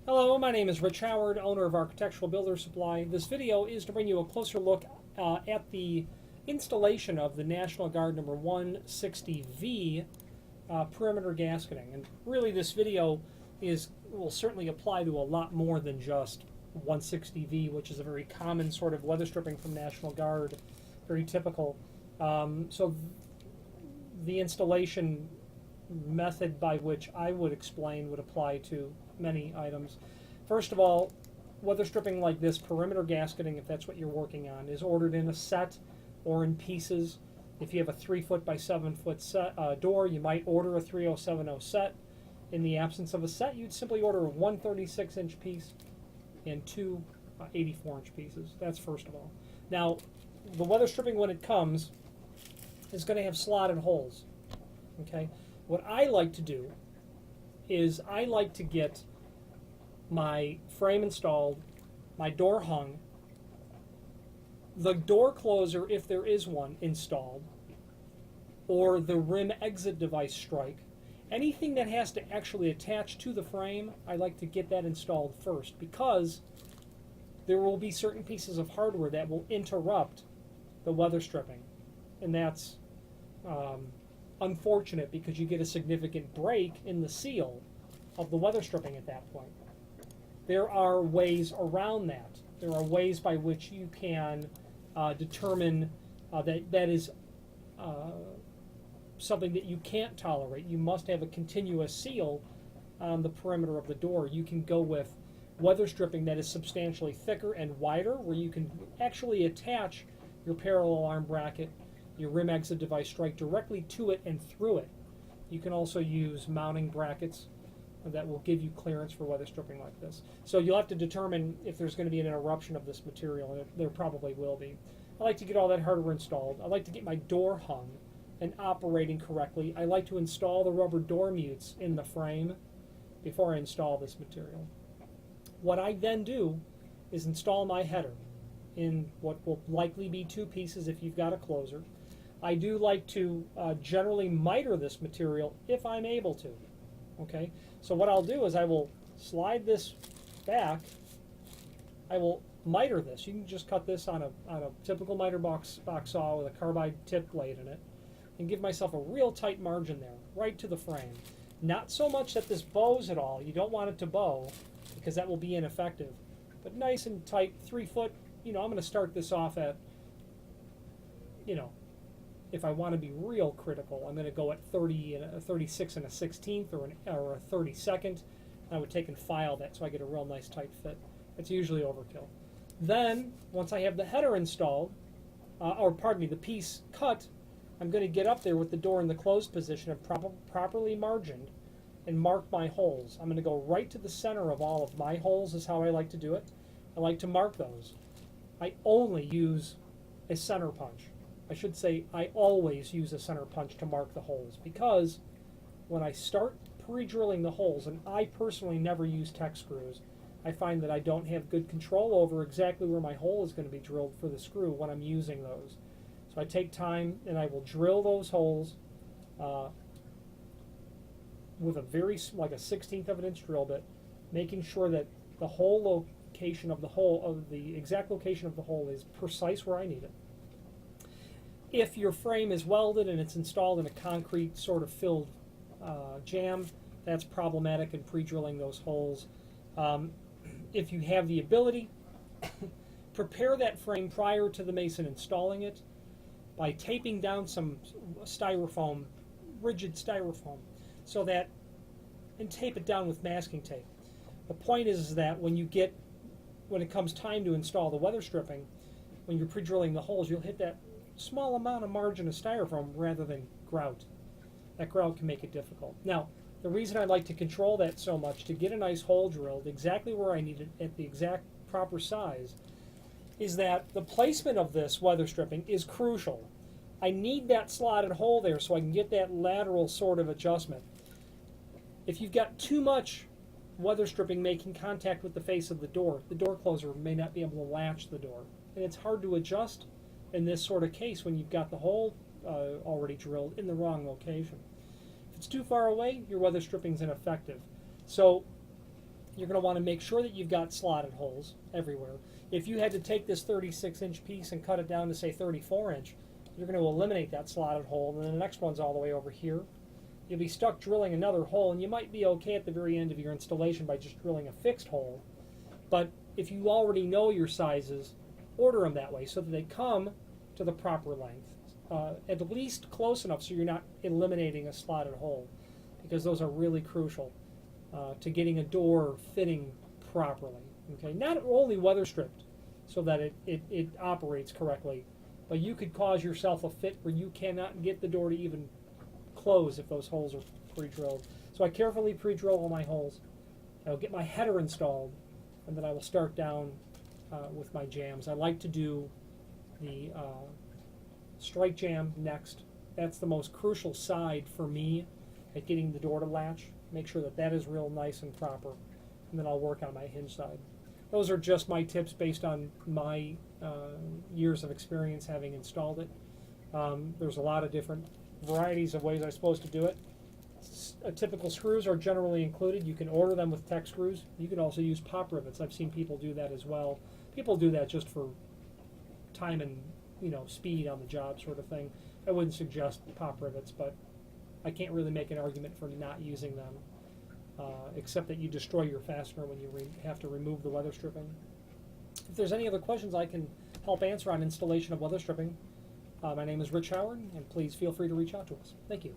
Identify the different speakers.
Speaker 1: Hello, my name is Rich Howard, owner of Architectural Builder Supply. This video is to bring you a closer look at the installation of the National Guard number 160V perimeter gasketing. And really this video will certainly apply to a lot more than just 160V, which is a very common sort of weather stripping from National Guard, very typical. So the installation method by which I would explain would apply to many items. First of all, weather stripping like this, perimeter gasketing, if that's what you're working on, is ordered in a set or in pieces. If you have a 3-foot by 7-foot set, door, you might order a 3070 set. In the absence of a set, you'd simply order a 136-inch piece and two 84-inch pieces. That's first of all. Now, the weather stripping when it comes is going to have slotted holes. Okay? What I like to do is I like to get my frame installed, my door hung, the door closer, if there is one, installed, or the rim exit device strike. Anything that has to actually attach to the frame, I like to get that installed first, because there will be certain pieces of hardware that will interrupt the weather stripping, and that's unfortunate because you get a significant break in the seal of the weather stripping at that point. There are ways around that. There are ways by which you can determine that is something that you can't tolerate. You must have a continuous seal on the perimeter of the door. You can go with weather stripping that is substantially thicker and wider, where you can actually attach your parallel arm bracket, your rim exit device strike directly to it and through it. You can also use mounting brackets that will give you clearance for weather stripping like this. So you'll have to determine if there's going to be an interruption of this material, and there probably will be. I like to get all that hardware installed. I like to get my door hung and operating correctly. I like to install the rubber door mutes in the frame before I install this material. What I then do is install my header in what will likely be two pieces if you've got a closer. I do like to generally miter this material if I'm able to. Okay, so what I'll do is I will slide this back. I will miter this. You can just cut this on a typical miter box saw with a carbide tip blade in it, and give myself a real tight margin there, right to the frame. Not so much that this bows at all. You don't want it to bow because that will be ineffective. But nice and tight, 3 foot. I'm going to start this off at, if I want to be real critical, I'm going to go at 36 and a 16th or a 32nd. I would take and file that so I get a real nice tight fit. It's usually overkill. Then, once I have the header installed, the piece cut, I'm going to get up there with the door in the closed position and properly margined and mark my holes. I'm going to go right to the center of all of my holes is how I like to do it. I like to mark those. I only use a center punch. I should say I always use a center punch to mark the holes, because when I start pre-drilling the holes, and I personally never use tech screws, I find that I don't have good control over exactly where my hole is going to be drilled for the screw when I'm using those. So I take time and I will drill those holes with like a 1/16 of an inch drill bit, making sure that the whole location of the exact location of the hole is precise where I need it. If your frame is welded and it's installed in a concrete sort of filled jam, that's problematic in pre-drilling those holes. If you have the ability, prepare that frame prior to the mason installing it by taping down some styrofoam, rigid styrofoam, and tape it down with masking tape. The point is that when it comes time to install the weather stripping, when you're pre-drilling the holes, you'll hit that small amount of margin of styrofoam rather than grout. That grout can make it difficult. Now, the reason I like to control that so much, to get a nice hole drilled exactly where I need it at the exact proper size, is that the placement of this weather stripping is crucial. I need that slotted hole there so I can get that lateral sort of adjustment. If you've got too much weather stripping making contact with the face of the door closer may not be able to latch the door. And it's hard to adjust in this sort of case when you've got the hole already drilled in the wrong location. If it's too far away, your weather stripping is ineffective. So You're going to want to make sure that you've got slotted holes everywhere. If you had to take this 36-inch piece and cut it down to, say, 34-inch, you're going to eliminate that slotted hole, and then the next one's all the way over here. You'll be stuck drilling another hole, and you might be okay at the very end of your installation by just drilling a fixed hole. But if you already know your sizes, order them that way so that they come to the proper length, at least close enough so you're not eliminating a slotted hole, because those are really crucial to getting a door fitting properly. Okay, not only weather stripped so that it operates correctly, but you could cause yourself a fit where you cannot get the door to even close if those holes are pre-drilled. So I carefully pre-drill all my holes. I'll get my header installed, and then I will start down with my jambs. I like to do the strike jamb next. That's the most crucial side for me at getting the door to latch. Make sure that that is real nice and proper, and then I'll work on my hinge side. Those are just my tips based on my years of experience having installed it. There's a lot of different varieties of ways I'm supposed to do it. Typical screws are generally included. You can order them with tech screws. You can also use pop rivets. I've seen people do that as well. People do that just for time and speed on the job sort of thing. I wouldn't suggest pop rivets, but I can't really make an argument for not using them, except that you destroy your fastener when you have to remove the weather stripping. If there's any other questions I can help answer on installation of weather stripping, my name is Rich Howard, and please feel free to reach out to us. Thank you.